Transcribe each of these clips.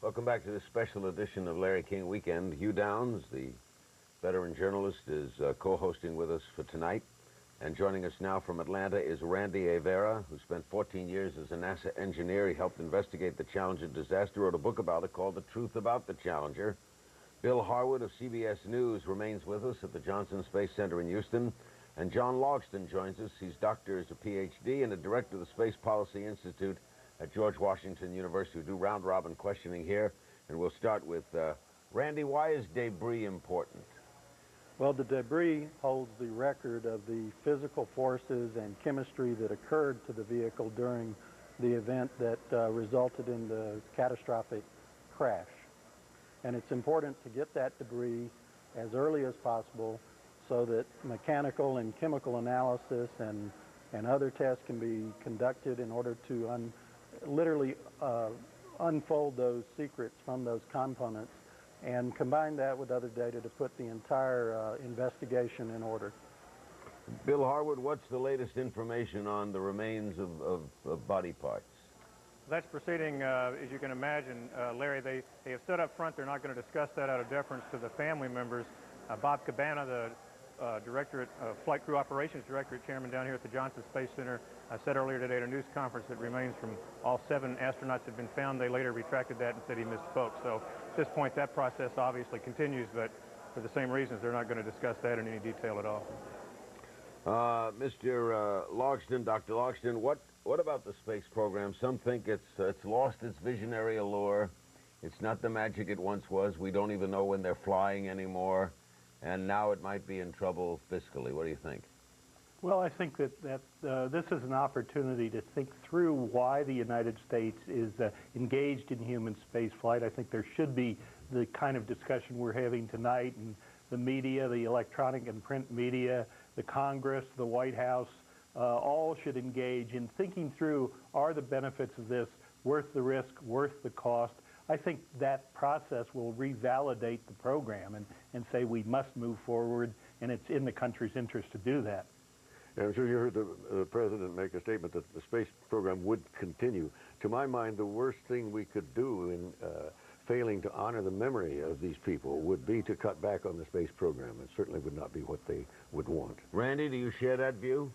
Welcome back to this special edition of Larry King Weekend. Hugh Downs, the veteran journalist, is co-hosting with us for tonight. And joining us now from Atlanta is Randy Avera, who spent 14 years as a NASA engineer. He helped investigate the Challenger disaster, wrote a book about it called The Truth About the Challenger. Bill Harwood of CBS News remains with us at the Johnson Space Center in Houston. And John Logston joins us. He's doctor, is a PhD, and a director of the Space Policy Institute at George Washington University. We'll do round-robin questioning here, and we'll start with Randy. Why is debris important? Well, the debris holds the record of the physical forces and chemistry that occurred to the vehicle during the event that resulted in the catastrophic crash. And it's important to get that debris as early as possible so that mechanical and chemical analysis and other tests can be conducted in order to literally unfold those secrets from those components and combine that with other data to put the entire investigation in order. Bill Harwood, what's the latest information on the remains of body parts? That's proceeding, as you can imagine, Larry. They have stood up front. They're not going to discuss that out of deference to the family members. Bob Cabana, the Flight Crew Operations Directorate Chairman down here at the Johnson Space Center, said earlier today at a news conference that remains from all 7 astronauts had been found. They later retracted that and said he misspoke. So at this point, that process obviously continues, but for the same reasons, they're not going to discuss that in any detail at all. Mr. Logston, Dr. Logston, what about the space program? Some think it's lost its visionary allure. It's not the magic it once was. We don't even know when they're flying anymore. And now it might be in trouble fiscally. What do you think? Well, I think that this is an opportunity to think through why the United States is engaged in human space flight. I think there should be the kind of discussion we're having tonight, and the media, the electronic and print media, the Congress, the White House, all should engage in thinking through, are the benefits of this worth the risk, worth the cost? I think that process will revalidate the program and say we must move forward, and it's in the country's interest to do that. Yeah, I'm sure you heard the President make a statement that the space program would continue. To my mind, the worst thing we could do in failing to honor the memory of these people would be to cut back on the space program. It certainly would not be what they would want. Randy, do you share that view?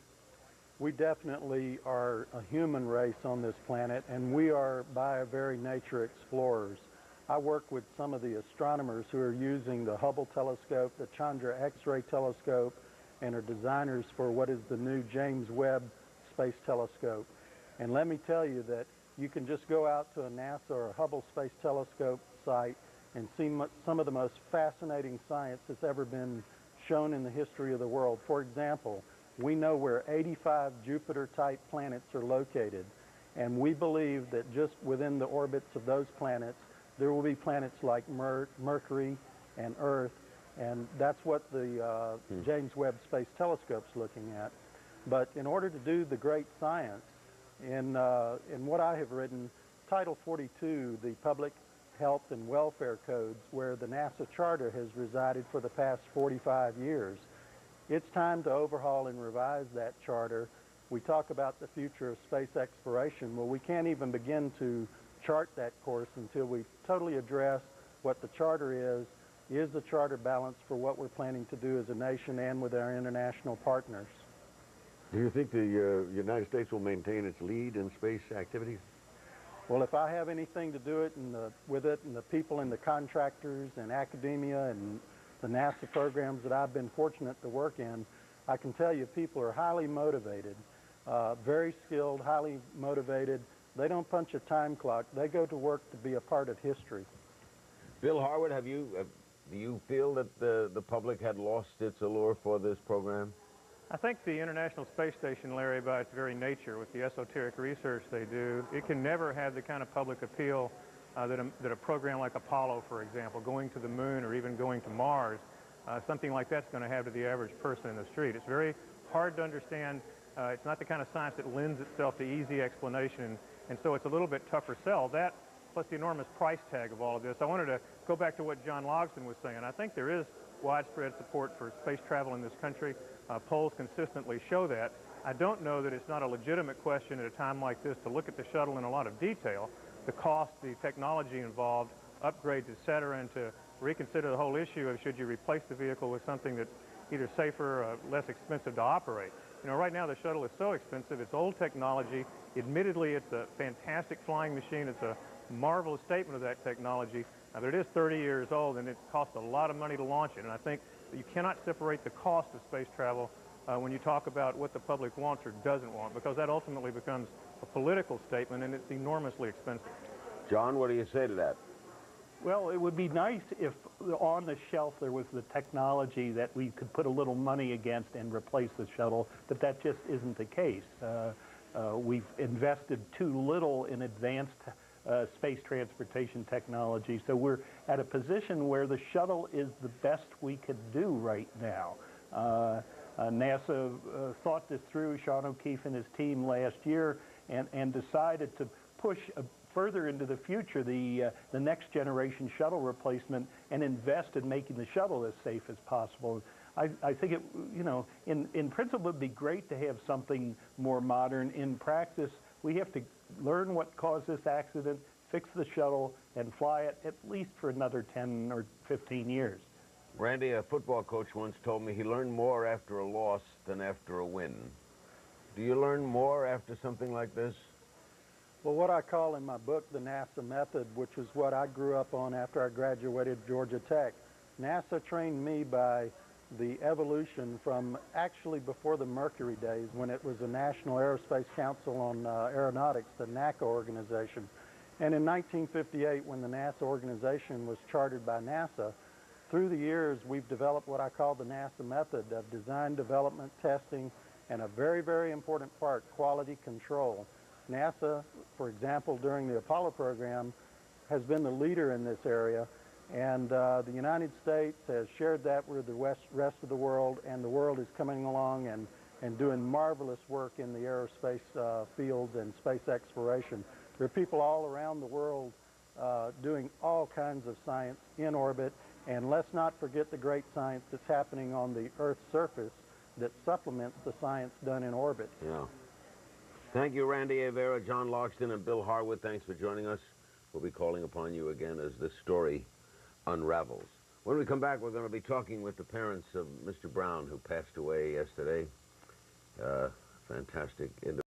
We definitely are a human race on this planet, and we are by our very nature explorers. I work with some of the astronomers who are using the Hubble telescope, the Chandra X-ray telescope, and are designers for what is the new James Webb Space Telescope. And let me tell you that you can just go out to a NASA or a Hubble Space Telescope site and see some of the most fascinating science that's ever been shown in the history of the world. For example, we know where 85 Jupiter-type planets are located, and we believe that just within the orbits of those planets, there will be planets like Mercury and Earth, and that's what the James Webb Space Telescope's looking at. But in order to do the great science, in what I have written, Title 42, the Public Health and Welfare Codes, where the NASA Charter has resided for the past 45 years, it's time to overhaul and revise that charter. We talk about the future of space exploration. Well, we can't even begin to chart that course until we totally address what the charter is the charter balanced for what we're planning to do as a nation and with our international partners. Do you think the United States will maintain its lead in space activities? Well, if I have anything to do with it and the people and the contractors and academia and the NASA programs that I've been fortunate to work in, I can tell you people are highly motivated, very skilled, highly motivated. They don't punch a time clock. They go to work to be a part of history. Bill Harwood, do you feel that the public had lost its allure for this program? I think the International Space Station, Larry, by its very nature, with the esoteric research they do, it can never have the kind of public appeal that a program like Apollo, for example, going to the moon or even going to Mars, something like that's going to have to the average person in the street. It's very hard to understand. It's not the kind of science that lends itself to easy explanation, and so it's a little bit tougher sell. That, plus the enormous price tag of all of this. I wanted to go back to what John Logston was saying. I think there is widespread support for space travel in this country. Polls consistently show that. I don't know that it's not a legitimate question at a time like this to look at the shuttle in a lot of detail, the cost, the technology involved, upgrades, et cetera, and to reconsider the whole issue of should you replace the vehicle with something that's either safer or less expensive to operate. You know, right now the shuttle is so expensive, it's old technology. Admittedly, it's a fantastic flying machine. It's a marvelous statement of that technology, but it is 30 years old, and it costs a lot of money to launch it. And I think that you cannot separate the cost of space travel when you talk about what the public wants or doesn't want, because that ultimately becomes a political statement, and it's enormously expensive. John, what do you say to that? Well, it would be nice if on the shelf there was the technology that we could put a little money against and replace the shuttle, but that just isn't the case. We've invested too little in advanced space transportation technology, so we're at a position where the shuttle is the best we could do right now. NASA thought this through, Sean O'Keefe and his team last year, and decided to push further into the future the next generation shuttle replacement and invest in making the shuttle as safe as possible. I think it, you know, in principle it would be great to have something more modern. In practice, we have to learn what caused this accident, fix the shuttle, and fly it at least for another 10 or 15 years. Randy, a football coach once told me he learned more after a loss than after a win. Do you learn more after something like this? Well, what I call in my book the NASA method, which is what I grew up on after I graduated Georgia Tech. NASA trained me by the evolution from actually before the Mercury days, when it was the National Aerospace Council on Aeronautics, the NACA organization. And in 1958, when the NASA organization was chartered by NASA, through the years we've developed what I call the NASA method of design, development, testing, and a very, very important part, quality control. NASA, for example, during the Apollo program, has been the leader in this area, and the United States has shared that with the rest of the world, and the world is coming along and doing marvelous work in the aerospace field and space exploration. There are people all around the world doing all kinds of science in orbit, and let's not forget the great science that's happening on the Earth's surface that supplements the science done in orbit. Yeah. Thank you, Randy Avera, John Loxton, and Bill Harwood. Thanks for joining us. We'll be calling upon you again as this story unravels. When we come back, we're going to be talking with the parents of Mr. Brown, who passed away yesterday. Fantastic individual.